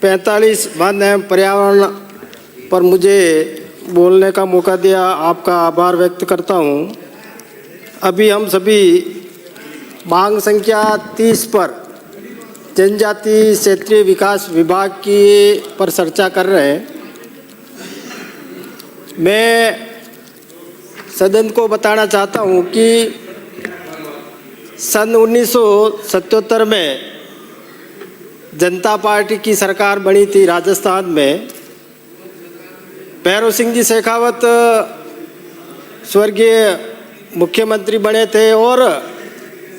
45 one एवं पर्यावरण पर मुझे बोलने का मौका दिया, आपका आभार व्यक्त करता हूँ। अभी हम सभी मांग संख्या 30 पर जनजाति क्षेत्रीय विकास विभाग की पर चर्चा कर रहे हैं। मैं सदन को बताना चाहता हूँ कि सन 1977 में जनता पार्टी की सरकार बनी थी राजस्थान में। भैरव सिंह जी शेखावत स्वर्गीय मुख्यमंत्री बने थे और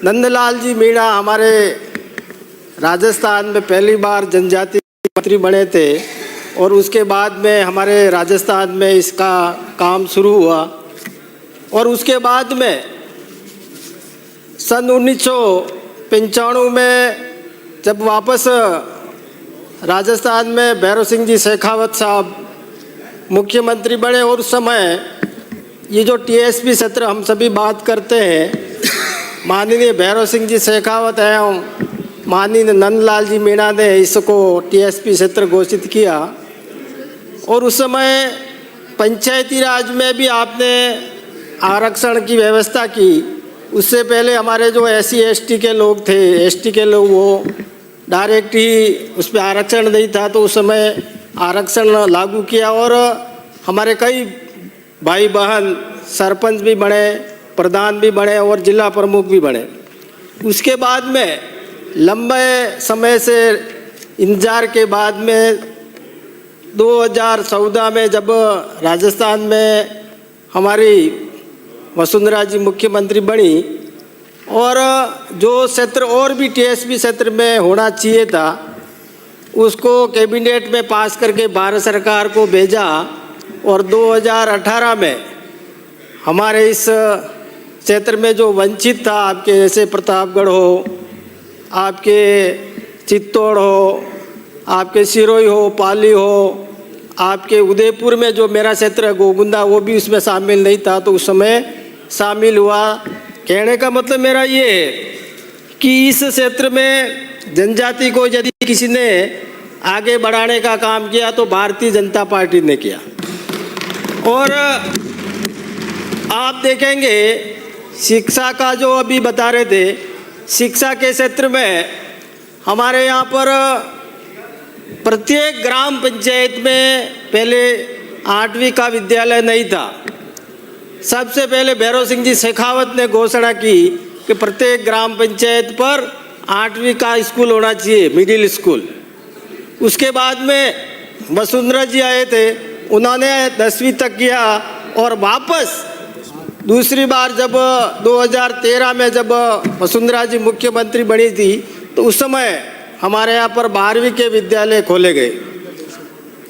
नंदलाल जी मीणा हमारे राजस्थान में पहली बार जनजाति मंत्री बने थे और उसके बाद में हमारे राजस्थान में इसका काम शुरू हुआ। और उसके बाद में सन 1995 में जब वापस राजस्थान में भैरव सिंह जी शेखावत साहब मुख्यमंत्री बने और उस समय ये जो टीएसपी क्षेत्र हम सभी बात करते हैं, माननीय भैरव सिंह जी शेखावत एवं माननीय नंदलाल जी मीणा ने इसको टीएसपी क्षेत्र घोषित किया। और उस समय पंचायती राज में भी आपने आरक्षण की व्यवस्था की। उससे पहले हमारे जो SC ST के लोग थे, ST के लोग, वो डायरेक्ट ही उस पर आरक्षण नहीं था, तो उस समय आरक्षण लागू किया और हमारे कई भाई बहन सरपंच भी बने, प्रधान भी बने और जिला प्रमुख भी बने। उसके बाद में लंबे समय से इंतजार के बाद में 2014 में जब राजस्थान में हमारी वसुंधरा जी मुख्यमंत्री बनी और जो क्षेत्र और भी टीएसपी क्षेत्र में होना चाहिए था उसको कैबिनेट में पास करके भारत सरकार को भेजा। और 2018 में हमारे इस क्षेत्र में जो वंचित था, आपके जैसे प्रतापगढ़ हो, आपके चित्तौड़ हो, आपके सिरोही हो, पाली हो, आपके उदयपुर में जो मेरा क्षेत्र है गोगुंदा, वो भी उसमें शामिल नहीं था, तो उस समय शामिल हुआ। कहने का मतलब मेरा ये है कि इस क्षेत्र में जनजाति को यदि किसी ने आगे बढ़ाने का काम किया तो भारतीय जनता पार्टी ने किया। और आप देखेंगे शिक्षा का जो अभी बता रहे थे, शिक्षा के क्षेत्र में हमारे यहाँ पर प्रत्येक ग्राम पंचायत में पहले 8वीं का विद्यालय नहीं था। सबसे पहले भैरव सिंह जी शेखावत ने घोषणा की कि प्रत्येक ग्राम पंचायत पर 8वीं का स्कूल होना चाहिए, मिडिल स्कूल। उसके बाद में वसुंधरा जी आए थे, उन्होंने 10वीं तक किया। और वापस दूसरी बार जब 2013 में जब वसुंधरा जी मुख्यमंत्री बनी थी तो उस समय हमारे यहाँ पर 12वीं के विद्यालय खोले गए।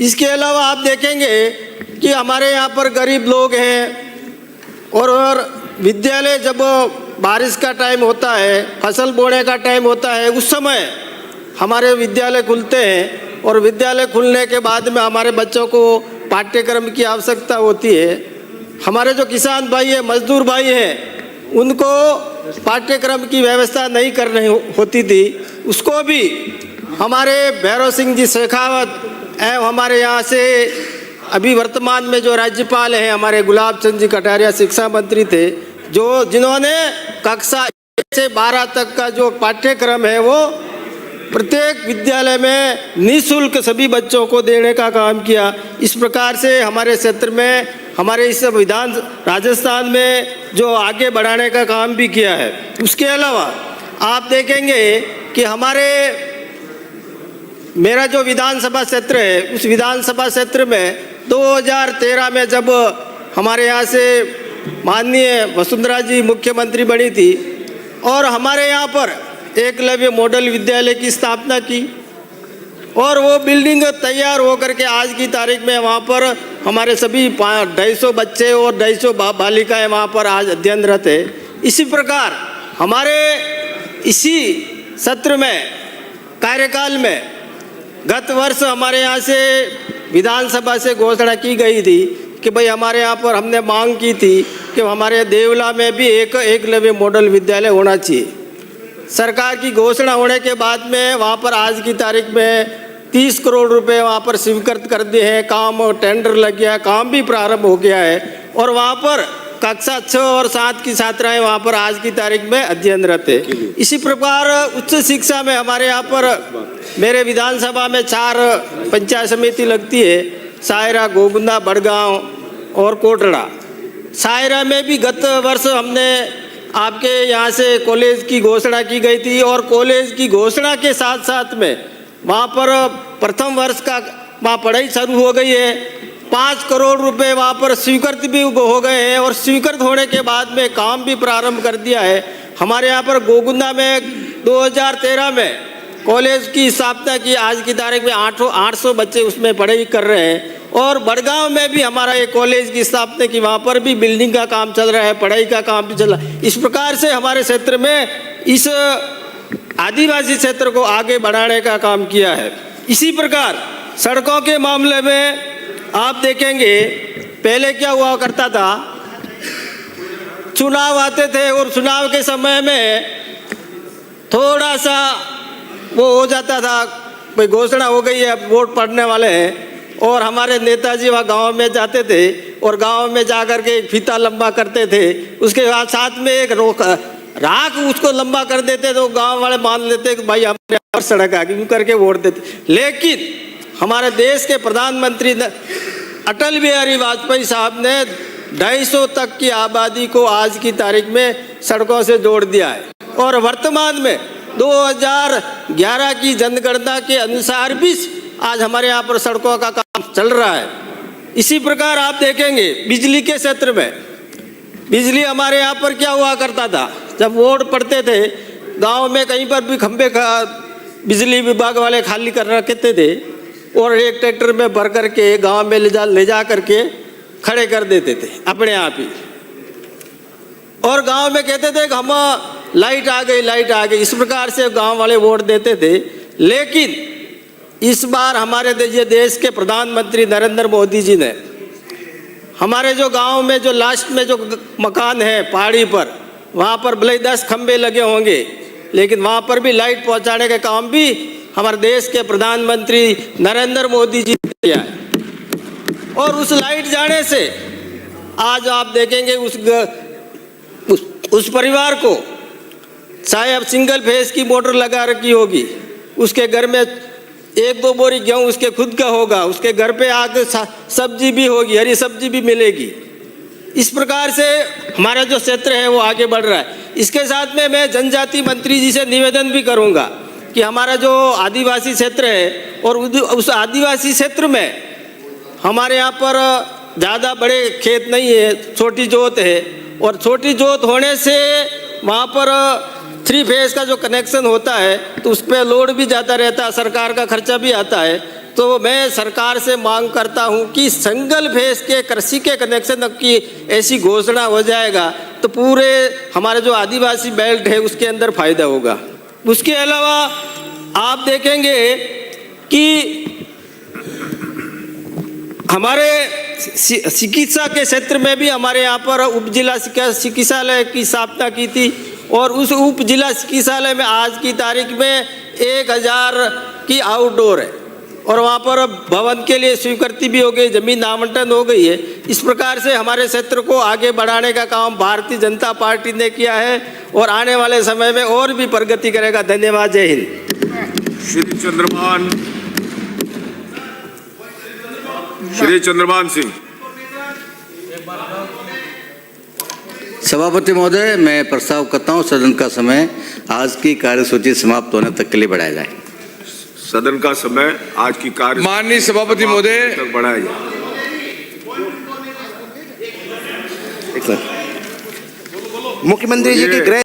इसके अलावा आप देखेंगे कि हमारे यहाँ पर गरीब लोग हैं और विद्यालय जब बारिश का टाइम होता है, फसल बोने का टाइम होता है, उस समय हमारे विद्यालय खुलते हैं। और विद्यालय खुलने के बाद में हमारे बच्चों को पाठ्यक्रम की आवश्यकता होती है। हमारे जो किसान भाई हैं, मजदूर भाई हैं, उनको पाठ्यक्रम की व्यवस्था नहीं करनी होती थी, उसको भी हमारे भैरव सिंह जी शेखावत एवं हमारे यहाँ से अभी वर्तमान में जो राज्यपाल हैं हमारे गुलाब चंद जी कटारिया शिक्षा मंत्री थे, जिन्होंने कक्षा 1 से 12 तक का जो पाठ्यक्रम है वो प्रत्येक विद्यालय में निःशुल्क सभी बच्चों को देने का काम किया। इस प्रकार से हमारे क्षेत्र में, हमारे इस राजस्थान में जो आगे बढ़ाने का काम भी किया है। उसके अलावा आप देखेंगे कि मेरा जो विधानसभा क्षेत्र है, उस विधानसभा क्षेत्र में 2013 में जब हमारे यहाँ से माननीय वसुंधरा जी मुख्यमंत्री बनी थी और हमारे यहाँ पर एकलव्य मॉडल विद्यालय की स्थापना की और वो बिल्डिंग तैयार होकर के आज की तारीख में वहाँ पर हमारे सभी 250 बच्चे और 250 बालिकाएँ वहाँ पर आज अध्ययनरत है। इसी प्रकार हमारे इसी सत्र में, कार्यकाल में गत वर्ष हमारे यहाँ से विधानसभा से घोषणा की गई थी कि भाई हमारे यहाँ पर हमने मांग की थी कि हमारे देवला में भी एक एकलव्य मॉडल विद्यालय होना चाहिए। सरकार की घोषणा होने के बाद में वहाँ पर आज की तारीख में 30 करोड़ रुपए वहाँ पर स्वीकृत कर दिए हैं, काम टेंडर लग गया, काम भी प्रारंभ हो गया है और वहाँ पर कक्षा 6 और 7 की छात्राएं वहाँ पर आज की तारीख में अध्ययनरत है। इसी प्रकार उच्च शिक्षा में हमारे यहाँ पर मेरे विधानसभा में 4 पंचायत समिति लगती है, सायरा, गोगुंदा, बड़गांव और कोटड़ा। सायरा में भी गत वर्ष हमने आपके यहाँ से कॉलेज की घोषणा की गई थी और कॉलेज की घोषणा के साथ साथ में वहाँ पर प्रथम वर्ष का वहाँ पढ़ाई शुरू हो गई है। 5 करोड़ रुपए वहाँ पर स्वीकृत भी हो गए हैं और स्वीकृत होने के बाद में काम भी प्रारंभ कर दिया है। हमारे यहाँ पर गोगुंदा में 2013 में कॉलेज की स्थापना की, आज की तारीख में 800 बच्चे उसमें पढ़ाई कर रहे हैं और बड़गांव में भी हमारा एक कॉलेज की स्थापना की, वहाँ पर भी बिल्डिंग का काम चल रहा है, पढ़ाई का काम भी चल रहा है। इस प्रकार से हमारे क्षेत्र में इस आदिवासी क्षेत्र को आगे बढ़ाने का काम किया है। इसी प्रकार सड़कों के मामले में आप देखेंगे पहले क्या हुआ करता था, चुनाव आते थे और चुनाव के समय में थोड़ा सा वो हो जाता था, भाई घोषणा हो गई है, वोट पड़ने वाले हैं और हमारे नेताजी वहाँ गांव में जाते थे और गांव में जा कर के एक फीता लंबा करते थे, उसके बाद साथ में एक राख उसको लंबा कर देते तो गांव वाले मान लेते कि भाई हमारे यहाँ सड़क आ गई करके वोट देते। लेकिन हमारे देश के प्रधानमंत्री अटल बिहारी वाजपेयी साहब ने 250 तक की आबादी को आज की तारीख में सड़कों से जोड़ दिया है और वर्तमान में 2011 की जनगणना के अनुसार भी आज हमारे यहाँ पर सड़कों का काम चल रहा है। इसी प्रकार आप देखेंगे बिजली के क्षेत्र में, बिजली हमारे यहाँ पर क्या हुआ करता था, जब वोट पड़ते थे गांव में कहीं पर भी खंबे बिजली विभाग वाले खाली कर रखते थे और एक ट्रैक्टर में भर करके गांव में ले जा करके खड़े कर देते थे अपने आप ही और गांव में कहते थे कि हम लाइट आ गई, लाइट आ गई। इस प्रकार से गांव वाले वोट देते थे। लेकिन इस बार हमारे देश के प्रधानमंत्री नरेंद्र मोदी जी ने हमारे जो गांव में जो लास्ट में जो मकान है पहाड़ी पर, वहाँ पर भले 10 खंबे लगे होंगे लेकिन वहाँ पर भी लाइट पहुँचाने का काम भी हमारे देश के प्रधानमंत्री नरेंद्र मोदी जी ने किया है और उस लाइट जाने से आज आप देखेंगे उस परिवार को चाहे अब सिंगल फेस की मोटर लगा रखी होगी, उसके घर में 1-2 बोरी गेहूँ उसके खुद का होगा, उसके घर पे आके सब्जी भी होगी, हरी सब्जी भी मिलेगी। इस प्रकार से हमारा जो क्षेत्र है वो आगे बढ़ रहा है। इसके साथ में मैं जनजाति मंत्री जी से निवेदन भी करूंगा कि हमारा जो आदिवासी क्षेत्र है और उस आदिवासी क्षेत्र में हमारे यहाँ पर ज़्यादा बड़े खेत नहीं है, छोटी जोत है और छोटी जोत होने से वहाँ पर 3 फेज का जो कनेक्शन होता है तो उस पर लोड भी ज़्यादा रहता है, सरकार का खर्चा भी आता है। तो मैं सरकार से मांग करता हूं कि सिंगल फेज के कृषि के कनेक्शन की ऐसी घोषणा हो जाएगा तो पूरे हमारे जो आदिवासी बेल्ट है उसके अंदर फायदा होगा। उसके अलावा आप देखेंगे कि हमारे चिकित्सा के क्षेत्र में भी हमारे यहाँ पर उप जिला चिकित्सालय की स्थापना की थी और उस उप जिला चिकित्सालय में आज की तारीख में 1000 की आउटडोर है और वहाँ पर भवन के लिए स्वीकृति भी हो गई, जमीन आवंटन हो गई है। इस प्रकार से हमारे क्षेत्र को आगे बढ़ाने का काम भारतीय जनता पार्टी ने किया है और आने वाले समय में और भी प्रगति करेगा। धन्यवाद। जय हिंद। श्री चंद्रभान सिंह। सभापति महोदय, मैं प्रस्ताव करता हूँ सदन का समय आज की कार्यसूची समाप्त होने तक के लिए बढ़ाया जाए। सदन का समय आज की कार्य माननीय सभापति महोदय तक बढ़ाया जाए। मुख्यमंत्री जी की गृह